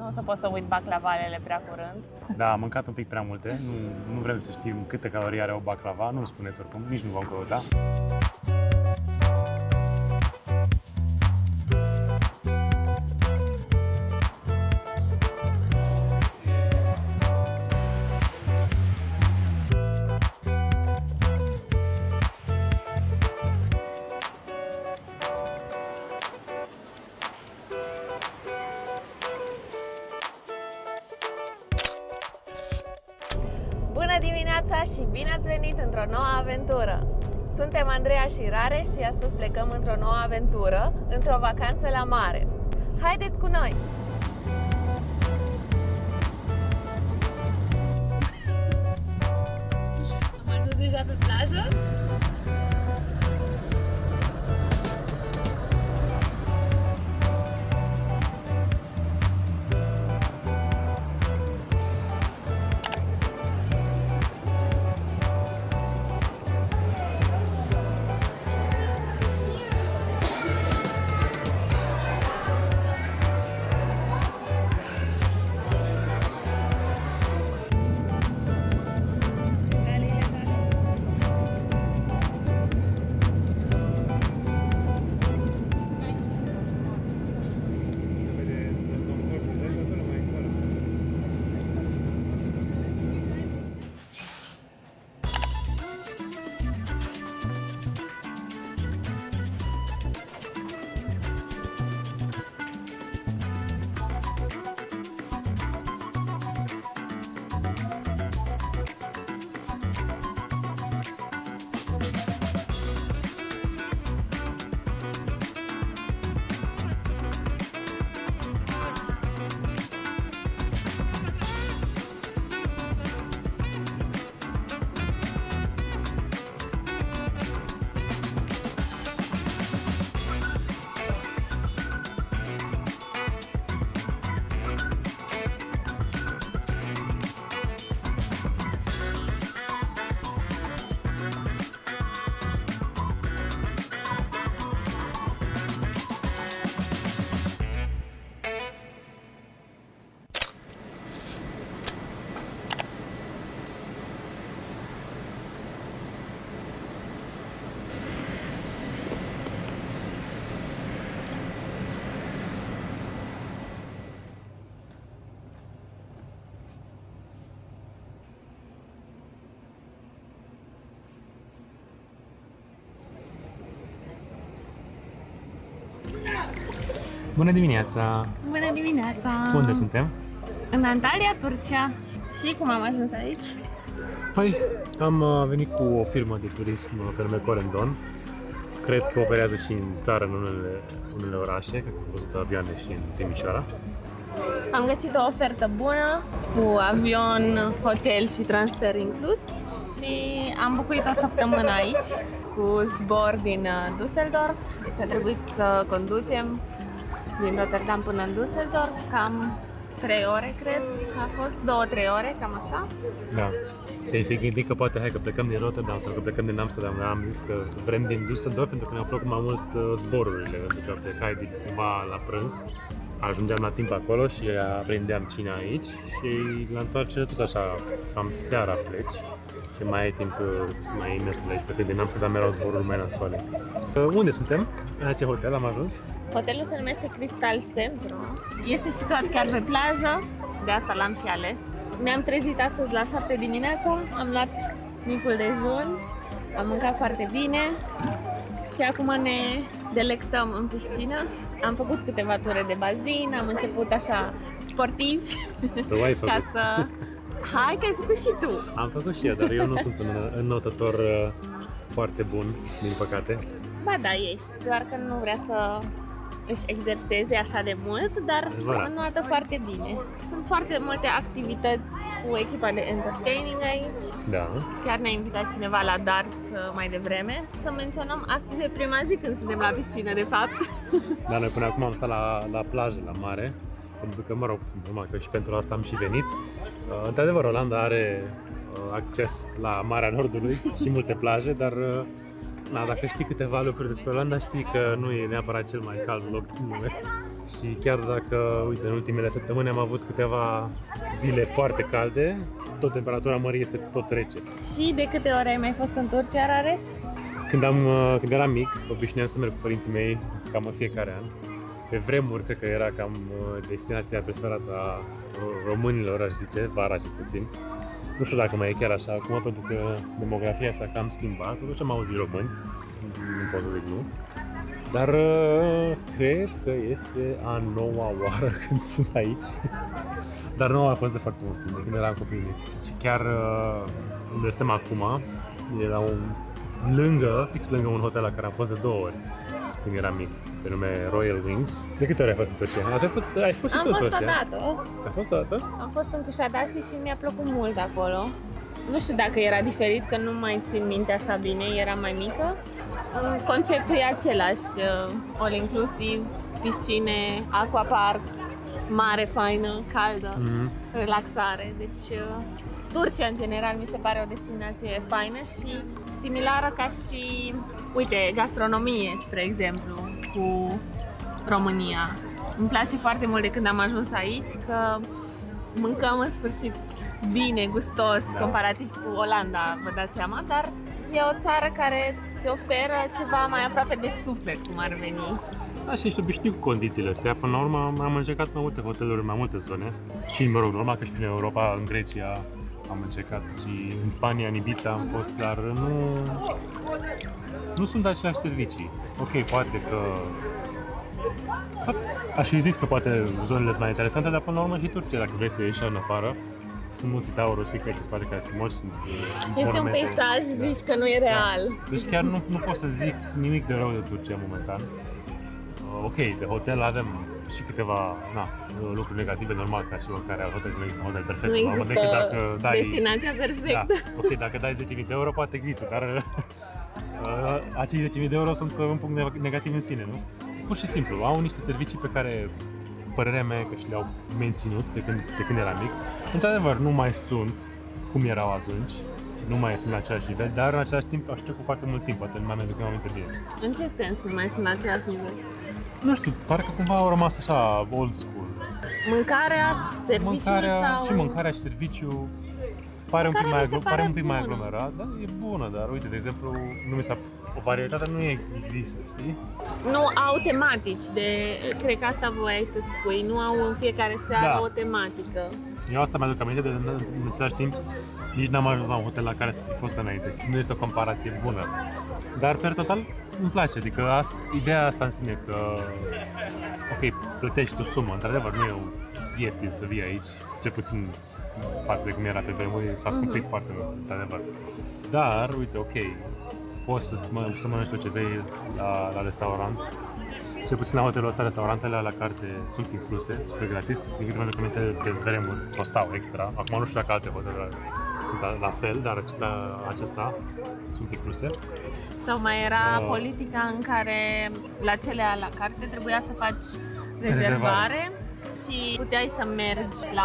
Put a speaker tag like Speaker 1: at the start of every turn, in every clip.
Speaker 1: Nu o să pot să uit baclavalele prea curând.
Speaker 2: Da, am mâncat un pic prea multe. Nu vrem să știm câte calorii are o baclava. Nu-mi spuneți oricum, nici nu vom căuta.
Speaker 1: Bună dimineața și bine ați venit într-o nouă aventură! Suntem Andreea și Rareș și astăzi plecăm într-o nouă aventură, într-o vacanță la mare. Haideți cu noi! Am ajuns deja pe plajă?
Speaker 2: Bună dimineața!
Speaker 1: Bună dimineața!
Speaker 2: Unde suntem?
Speaker 1: În Antalya, Turcia. Și cum am ajuns aici?
Speaker 2: Păi, am venit cu o firmă de turism pe nume Corendon. Cred că operează și în țară, în unele orașe. Cred că am văzut avioane și în Timișoara.
Speaker 1: Am găsit o ofertă bună cu avion, hotel și transfer inclus și am bucurit o săptămână aici cu zbor din Düsseldorf. Deci a trebuit să conducem din Rotterdam până în Düsseldorf, cam 3 ore, cred. A fost 2-3 ore, cam așa.
Speaker 2: Da. Te-ai fi gândit că poate hai că plecăm din Rotterdam sau că plecăm din Amsterdam, dar am zis că vrem din Düsseldorf pentru că ne-au plăcut mai mult zborurile, pentru că plecai din cumva la prânz. Ajungeam la timp acolo și prindeam cina aici și la întoarcere tot așa, cam seara pleci și mai ai timp să mai iei mesele aici, pentru că din Amsterdam erau zboruri mai nasoale. Unde suntem? La ce hotel am ajuns?
Speaker 1: Hotelul se numește Crystal Centru. Este situat chiar pe plajă, de asta l-am și ales. Ne-am trezit astăzi la 7 dimineața, am luat micul dejun, am mâncat foarte bine și acum ne delectăm în piscină. Am făcut câteva ture de bazin, am început așa sportiv.
Speaker 2: Tu ai făcut?
Speaker 1: Ca să... Hai că ai făcut și tu!
Speaker 2: Am făcut și eu, dar eu nu sunt un înotător foarte bun, din păcate.
Speaker 1: Ba da, ești, doar că nu vrea să își exerseze așa de mult, dar înoată foarte bine. Sunt foarte multe activități cu echipa de entertaining aici.
Speaker 2: Da.
Speaker 1: Chiar ne-a invitat cineva la darts mai devreme. Să menționăm, astăzi e prima zi când suntem la piscină, de fapt.
Speaker 2: Dar noi până acum am stat la plajă, la mare. Pentru că, mă rog, numai că și pentru asta am și venit. Într-adevăr, Olanda are acces la Marea Nordului și multe plaje, dar dacă știi câteva lucruri despre Olanda, știi că nu e neapărat cel mai cald loc din lume. Și chiar dacă, uite, în ultimele săptămâni am avut câteva zile foarte calde, tot temperatura mării este tot rece.
Speaker 1: Și de câte ori ai mai fost în Turcia, Rareș?
Speaker 2: Când eram mic, obișnuiam să merg cu părinții mei cam în fiecare an. Pe vremuri, cred că era cam destinația preferată a românilor, aș zice, vara cel puțin. Nu știu dacă mai e chiar așa acum, pentru că demografia s-a cam schimbat, totuși am auzit români, nu pot să zic nu. Dar cred că este a 9-a oară când sunt aici. Dar nu a fost de foarte mult timp, când eram copil mic. Și chiar unde suntem acum, era fix lângă un hotel la care am fost de 2 ori când eram mic, pe nume Royal Wings. De câte ori ai fost în Turcia? Ai fost și tu în Turcia?
Speaker 1: Am fost odată.
Speaker 2: Ai fost odată?
Speaker 1: Am fost în Kuşadası și mi-a plăcut mult acolo. Nu știu dacă era diferit, că nu mai țin minte așa bine, era mai mică. Conceptul e același, all inclusiv, piscine, aquapark, mare faină, caldă, relaxare. Deci Turcia în general mi se pare o destinație faină și similară ca și, uite, gastronomie, spre exemplu, cu România. Îmi place foarte mult de când am ajuns aici că mâncăm în sfârșit bine, gustos, comparativ cu Olanda, vă dați seama, dar e o țară care se oferă ceva mai aproape de suflet, cum ar veni.
Speaker 2: Da, și ești obișnuit cu condițiile astea. Până la urmă am încercat mai multe hoteluri în mai multe zone. Și, mă rog, normal că și prin Europa, în Grecia, am încercat și în Spania, în Ibiza am fost, dar nu sunt aceleași servicii. Ok, poate că... Aș fi zis că poate zonele sunt mai interesante, dar până la urmă și Turcia, dacă vrei să ieși în afară, sunt munții Taurus, fix aici, spate care sunt frumoși, sunt
Speaker 1: este un peisaj, zici că nu e real.
Speaker 2: Da. Deci chiar nu pot să zic nimic de rău de Turcia momentan. Ok, de hotel avem și câteva lucruri negative, normal, ca și oricare alt hotel, nu există un hotel perfect.
Speaker 1: Nu există
Speaker 2: decât dacă dai,
Speaker 1: destinația perfectă.
Speaker 2: Da, ok, dacă dai 10.000 de euro, poate există, dar acei 10.000 de euro sunt un punct negativ în sine, nu? Pur și simplu, au niște servicii pe care, părerea mea, că și le-au menținut de când eram mic. Într-adevăr, nu mai sunt cum erau atunci, nu mai sunt la același nivel, dar în același timp aș trecut foarte mult timp, poate nu mai mi-aduc aminte bine.
Speaker 1: În ce sens nu mai sunt la același nivel?
Speaker 2: Nu știu, parcă cumva au rămas așa old school.
Speaker 1: Mâncarea, serviciul sau...
Speaker 2: Și mâncarea și serviciul pare un pic mai aglomerat, dar e bună, dar uite, de exemplu, o varietate nu există, știi?
Speaker 1: Nu au tematici, cred că asta voiai să spui, nu au în fiecare seară o tematică.
Speaker 2: Eu asta mi-aduc aminte, de în același timp nici n-am ajuns la un hotel la care să fi fost înainte, nu este o comparație bună. Dar, per total, îmi place, adică ideea asta în sine că, ok, plătești o sumă, într-adevăr, nu e ieftin să vii aici, cel puțin față de cum era pe vremuri, s-a scumpit foarte mult, într-adevăr. Dar, uite, ok, poți să mănânci tot ce vrei la restaurant. Cel puțin la hotelul ăsta, restaurantele la carte sunt incluse, super gratis, din câte mi-aduc aminte de vremuri, costau extra. Acum nu știu dacă alte hoteluri sunt la fel, dar la acesta sunt incluse.
Speaker 1: Sau mai era politica în care la cele la carte trebuia să faci rezervare și puteai să mergi la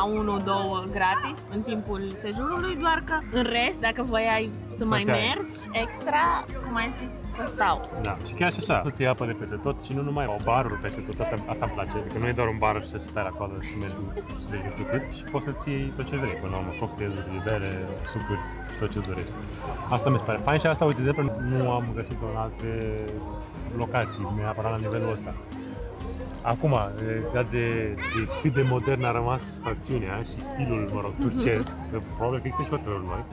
Speaker 1: 1-2 gratis în timpul sejurului, doar că în rest, dacă voiai să mai mergi extra, cum ai zis, costau.
Speaker 2: Da, și chiar și așa, tu apă de peste tot și nu numai au baruri peste tot, asta îmi place, adică nu e doar un bar și să stai la coadă și mergi să vezi nu știu cât și poți să-ți iei tot ce vrei, până la urmă, cocktailuri, bere, sucuri și tot ce-ți dorești. Asta mi se pare fain și asta, uite, de exemplu, nu am găsit-o în alte locații, neapărat la nivelul ăsta. Acum, legat de cât de modern a rămas stațiunea și stilul, mă rog, turcesc, că probabil că există și hoteluri noi,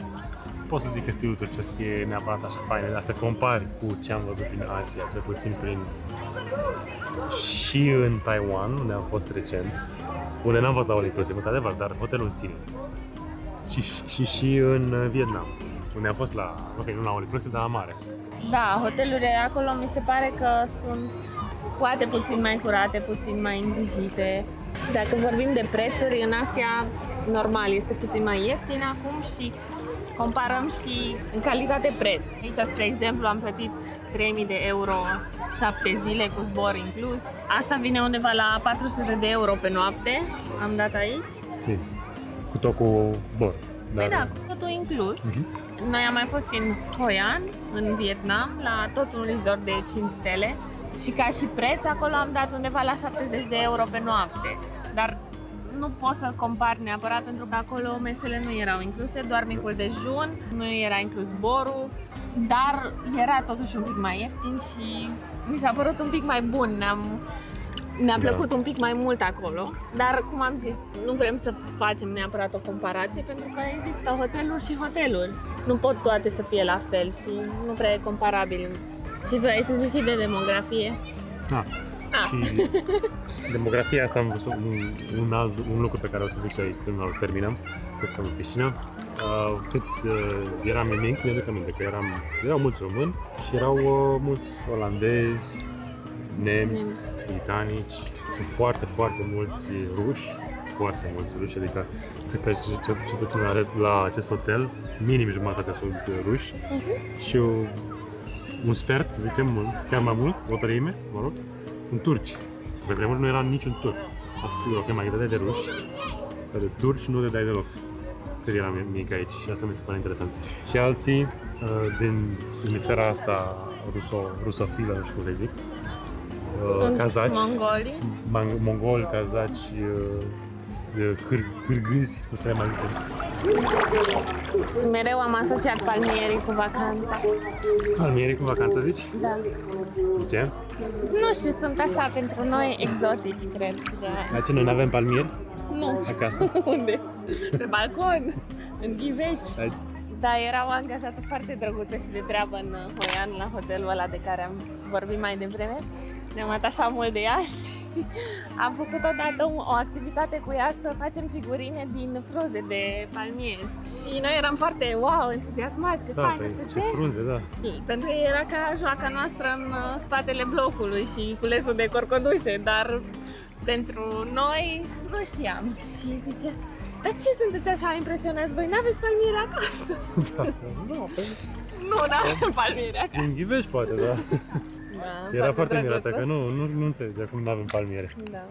Speaker 2: pot să zic că stilul turcesc e neapărat așa fain, dacă compari cu ce am văzut prin Asia, cel puțin și în Taiwan, unde am fost recent, unde n-am fost la all inclusive, într-adevăr, dar hotelul în sine, și în Vietnam, unde am fost nu la all inclusive, dar la mare.
Speaker 1: Da, hotelurile acolo mi se pare că sunt poate puțin mai curate, puțin mai îngrijite. Și dacă vorbim de prețuri, în Asia, normal, este puțin mai ieftin acum și comparăm și în calitate-preț. Aici, spre exemplu, am plătit 3.000 de euro 7 zile cu zbor inclus. Asta vine undeva la 400 de euro pe noapte, am dat aici.
Speaker 2: Cu tot cu zbor.
Speaker 1: Păi da, cu totul inclus. Noi am mai fost și în Hoi An, în Vietnam, la tot un resort de 5 stele. Și ca și preț, acolo am dat undeva la 70 de euro pe noapte. Dar nu poți să-l compari neapărat pentru că acolo mesele nu erau incluse, doar micul dejun, nu era inclus zborul, dar era totuși un pic mai ieftin și mi s-a părut un pic mai bun. Ne-a plăcut un pic mai mult acolo, dar cum am zis, nu vrem să facem neapărat o comparație pentru că există hoteluri și hoteluri. Nu pot toate să fie la fel și nu prea e comparabil. Și vrei să zici și de demografie?
Speaker 2: Și demografia asta am văzut un lucru pe care o să zic și aici când terminăm, că stăm în piscină. Cât eram mic, mi-aduc aminte că erau mulți români și erau mulți olandezi, nemți, britanici, sunt foarte, foarte mulți ruși, adică cred că cel puțin la acest hotel, minim jumătate sunt ruși și un sfert, să zicem, chiar mai mult, o treime, mă rog, sunt turci. Pe vremuri nu era niciun turc. Asta sigur, ok, mai dădeai de ruși, dar de turci nu dădeai deloc. Cât eram mic aici și asta mi se pare interesant. Și alții din emisfera asta rusofilă, nu știu cum să zic,
Speaker 1: sunt
Speaker 2: kazaci,
Speaker 1: mongoli,
Speaker 2: kazaci, cârgâzi, cum să le mai zicem.
Speaker 1: Mereu am asociat palmierii cu vacanța.
Speaker 2: Palmierii cu vacanța, zici?
Speaker 1: Da.
Speaker 2: De ce?
Speaker 1: Nu știu, sunt așa pentru noi exotici, cred.
Speaker 2: La ce, noi nu avem palmieri?
Speaker 1: Nu.
Speaker 2: Acasă?
Speaker 1: Unde? Pe balcon, în ghiveci. Da, era o angajată foarte drăguță și de treabă în Hoian, la hotelul ăla de care am vorbit mai devreme. Ne-am atașat mult de ea și am făcut odată o activitate cu ea să facem figurine din frunze de palmieri. Și noi eram foarte, wow, entuziasmați, ce fain, nu știu ce.
Speaker 2: frunze, da.
Speaker 1: Pentru că era ca joaca noastră în spatele blocului și culesul de corcodușe, dar pentru noi nu știam. Și zice, dar ce sunteți așa impresionați voi? N-aveți palmieri acasă? Nu avem palmieri acasă.
Speaker 2: Din Ghivești poate, da. Și era foarte mirată că nu înțeleg de acum nu avem palmiere.
Speaker 1: Da.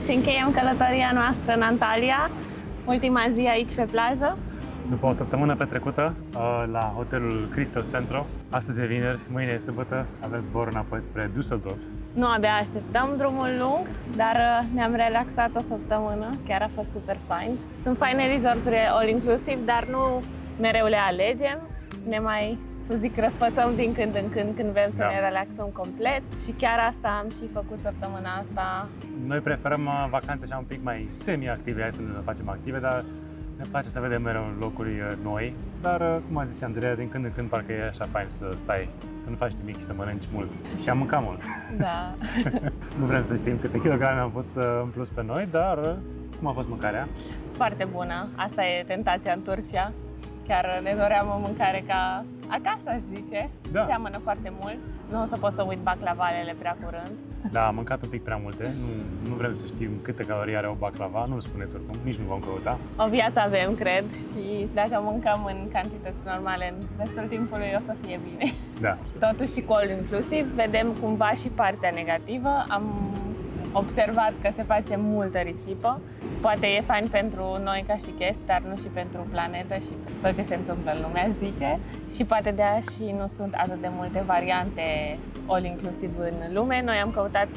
Speaker 1: Și încheiem călătoria noastră în Antalya, ultima zi aici pe plajă.
Speaker 2: După o săptămână petrecută la hotelul Crystal Centro, astăzi e vineri, mâine e sâmbătă, avem zbor înapoi spre Düsseldorf.
Speaker 1: Nu abia așteptăm drumul lung, dar ne-am relaxat o săptămână, chiar a fost super fain. Sunt faine resorturile all-inclusive, dar nu mereu le alegem, ne mai, să zic, răsfățăm din când în când vrem să ne relaxăm complet și chiar asta am și făcut săptămâna asta.
Speaker 2: Noi preferăm vacanțe așa un pic mai semi-active, hai să ne facem active, dar ne place să vedem mereu locuri noi, dar, cum a zis și Andreea, din când în când parcă e așa fain să stai, să nu faci nimic și să mănânci mult. Și am mâncat mult.
Speaker 1: Da.
Speaker 2: Nu vrem să știm câte kilograme am pus în plus pe noi, dar cum a fost mâncarea?
Speaker 1: Foarte bună. Asta e tentația în Turcia. Chiar ne doream o mâncare ca acasă, aș zice.
Speaker 2: Da.
Speaker 1: Seamănă foarte mult. Nu o să pot să uit baclavalele prea curând.
Speaker 2: Da, am mâncat un pic prea multe. Nu vrem să știm câte calorii are o baklava, nu-l spuneți oricum, nici nu vom căuta.
Speaker 1: O viață avem, cred, și dacă mâncăm în cantități normale în restul timpului o să fie bine.
Speaker 2: Da.
Speaker 1: Totuși și cu all inclusiv vedem cumva și partea negativă. Am observat că se face multă risipă. Poate e fain pentru noi ca și guest, dar nu și pentru planetă și tot ce se întâmplă în lume, aș zice. Și poate de aia și nu sunt atât de multe variante all-inclusiv în lume. Noi am căutat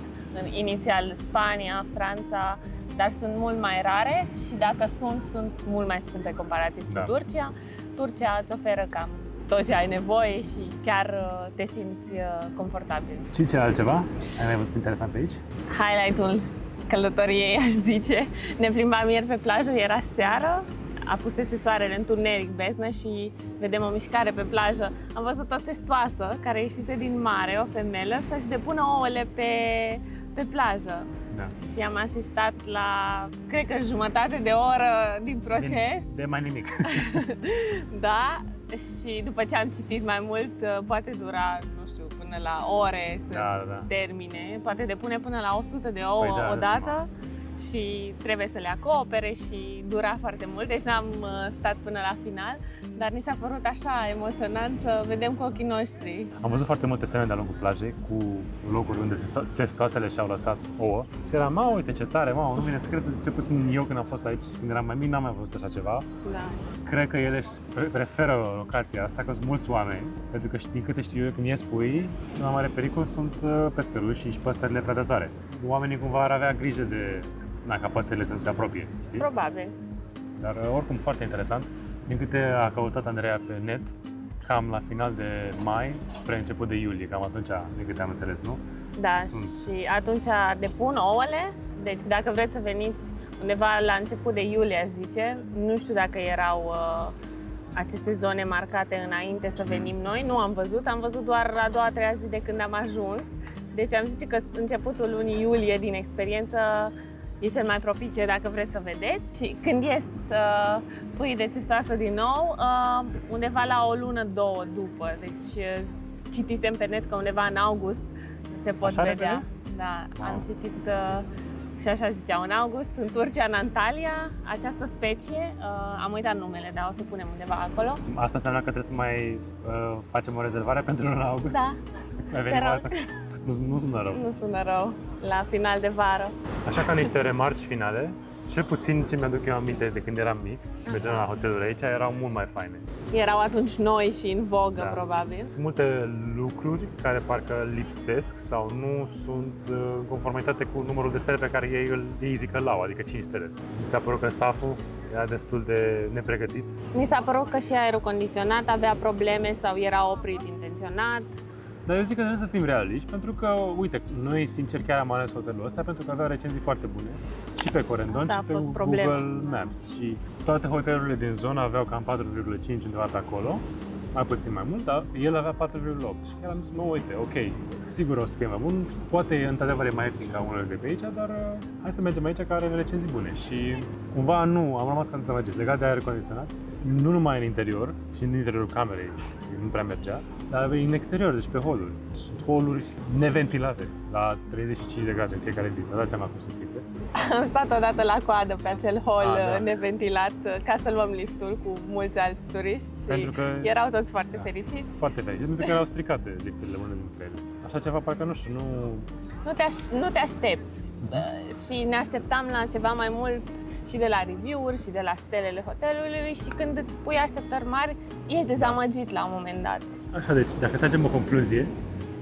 Speaker 1: inițial Spania, Franța, dar sunt mult mai rare și dacă sunt mult mai scumpe comparativ cu Turcia. Turcia îți oferă cam tot ce ai nevoie și chiar te simți confortabil.
Speaker 2: Și ce altceva? Ai mai văzut interesant pe aici?
Speaker 1: Highlight-ul călătoriei, aș zice. Ne plimbam ieri pe plajă, era seară, apusese soarele întuneric, beznă și vedem o mișcare pe plajă. Am văzut o testoasă care ieșise din mare, o femelă, să-și depună ouăle pe plajă.
Speaker 2: Da.
Speaker 1: Și am asistat la, cred că jumătate de oră din proces.
Speaker 2: De mai nimic.
Speaker 1: Da, și după ce am citit mai mult, poate dura, nu știu, până la ore să termine. Poate depune până la 100 de ouă odată și trebuie să le acopere și dura foarte mult, deci n-am stat până la final, dar ni s-a părut așa emoționant să vedem cu ochii noștri.
Speaker 2: Am văzut foarte multe semne de-a lungul plajei cu locuri unde testoasele și-au lăsat ouă și eram, uite ce tare, nu vine să cred, ce puțin eu când am fost aici, când eram mai mic, n-am mai văzut așa ceva.
Speaker 1: Da.
Speaker 2: Cred că ele preferă locația asta, că sunt mulți oameni, pentru că din câte știu eu, când ies pui, cel mai mare pericol sunt pescărușii și păsările predatoare. Oamenii cumva ar avea grijă de ca păsările să nu se apropie, știi?
Speaker 1: Probabil.
Speaker 2: Dar oricum foarte interesant. Din câte a căutat Andreea pe net, cam la final de mai spre început de iulie, cam atunci, din câte am înțeles, nu?
Speaker 1: Da, și atunci depun ouăle, deci dacă vreți să veniți undeva la început de iulie, aș zice, nu știu dacă erau aceste zone marcate înainte să venim noi, nu am văzut doar a doua, a treia zi de când am ajuns, deci am zice că începutul lunii iulie din experiență e cel mai propice dacă vreți să vedeți. Și când ies pui de testoasă din nou, undeva la o lună, două după. Deci citisem pe net că undeva în august se pot vedea. Da, am citit și așa ziceau, în august, în Turcia, în Antalya, această specie, am uitat numele, dar o să punem undeva acolo.
Speaker 2: Asta înseamnă că trebuie să mai facem o rezervare pentru luna august?
Speaker 1: Da, te rog.
Speaker 2: Nu sună rău.
Speaker 1: Nu sună rău, la final de vară.
Speaker 2: Așa ca niște remarci finale, cel puțin ce mi-aduc eu aminte de când eram mic și mergeam la hoteluri aici, erau mult mai faine.
Speaker 1: Erau atunci noi și în vogă, probabil.
Speaker 2: Sunt multe lucruri care parcă lipsesc sau nu sunt în conformitate cu numărul de stele pe care ei zic că l-au, adică 5 stele. Mi s-a părut că stafful era destul de nepregătit.
Speaker 1: Mi s-a părut că și aerul condiționat avea probleme sau era oprit intenționat.
Speaker 2: Dar eu zic că trebuie să fim realiști, pentru că, uite, noi sincer chiar am ales hotelul ăsta pentru că avea recenzii foarte bune și pe Corendon și pe Google Maps. Și toate hotelurile din zonă aveau cam 4,5 undeva pe acolo, mai puțin mai mult, dar el avea 4,8. Și chiar am zis, uite, ok, sigur o să fie mai bun, poate într-adevăr e mai ieftin ca unele de pe aici, dar hai să mergem aici care are recenzii bune. Și cumva am rămas ca să mergeți legat de aer condiționat. nu numai în interior, și în interiorul camerei nu prea mergea, dar în exterior, deci pe holuri. Sunt holuri neventilate, la 35 de grade în fiecare zi. Vă dați seama cum se simte?
Speaker 1: Am stat odată la coadă pe acel hol
Speaker 2: Da.
Speaker 1: neventilat ca să luăm liftul cu mulți alți turiști
Speaker 2: Pentru că
Speaker 1: erau toți foarte fericiți.
Speaker 2: Foarte fericit, pentru că erau stricate lifturile unele dintre ele. Așa ceva, parcă nu știu,
Speaker 1: Nu te aștepți și ne așteptam la ceva mai mult și de la review-uri și de la stelele hotelului și când îți pui așteptări mari, ești dezamăgit la un moment dat.
Speaker 2: Așa, deci, dacă tragem o concluzie,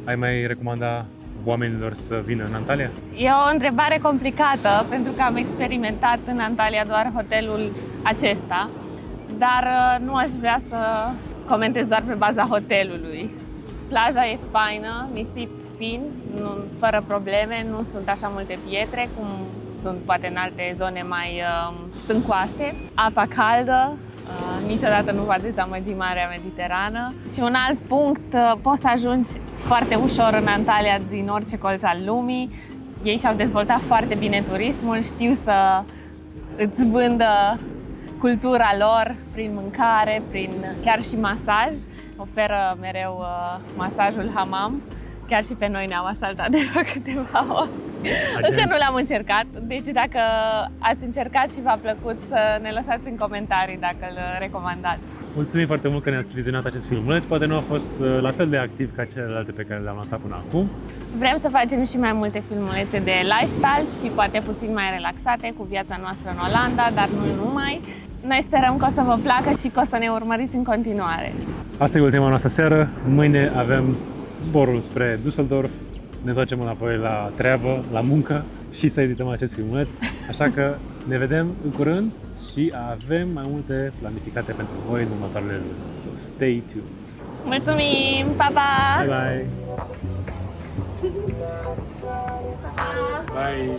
Speaker 2: ai mai recomanda oamenilor să vină în Antalya?
Speaker 1: E o întrebare complicată pentru că am experimentat în Antalya doar hotelul acesta, dar nu aș vrea să comentez doar pe baza hotelului. Plaja e faină, nisip fin, fără probleme, nu sunt așa multe pietre cum sunt poate în alte zone mai stâncoase. Apa caldă, niciodată nu va dezamăgi Marea Mediterană. Și un alt punct, poți să ajungi foarte ușor în Antalya din orice colț al lumii. Ei și-au dezvoltat foarte bine turismul, știu să îți vândă cultura lor prin mâncare, prin chiar și masaj. Oferă mereu masajul hamam. Chiar și pe noi ne-au asaltat de la câteva ori. Încă nu l-am încercat, deci dacă ați încercat și v-a plăcut, să ne lăsați în comentarii dacă îl recomandați.
Speaker 2: Mulțumim foarte mult că ne-ați vizionat acest filmuleț. Poate nu a fost la fel de activ ca celelalte pe care le-am lansat până acum.
Speaker 1: Vrem să facem și mai multe filmulețe de lifestyle și poate puțin mai relaxate cu viața noastră în Olanda, dar nu numai. Noi sperăm că o să vă placă și că o să ne urmăriți în continuare.
Speaker 2: Asta e ultima noastră seară. Mâine avem zborul spre Düsseldorf. Ne întoarcem înapoi la treabă, la muncă și să edităm acest filmuleț. Așa că ne vedem în curând și avem mai multe planificate pentru voi în următoarele luni. So stay tuned!
Speaker 1: Mulțumim! Pa, pa!
Speaker 2: Bye bye!
Speaker 1: Pa, pa!
Speaker 2: Bye!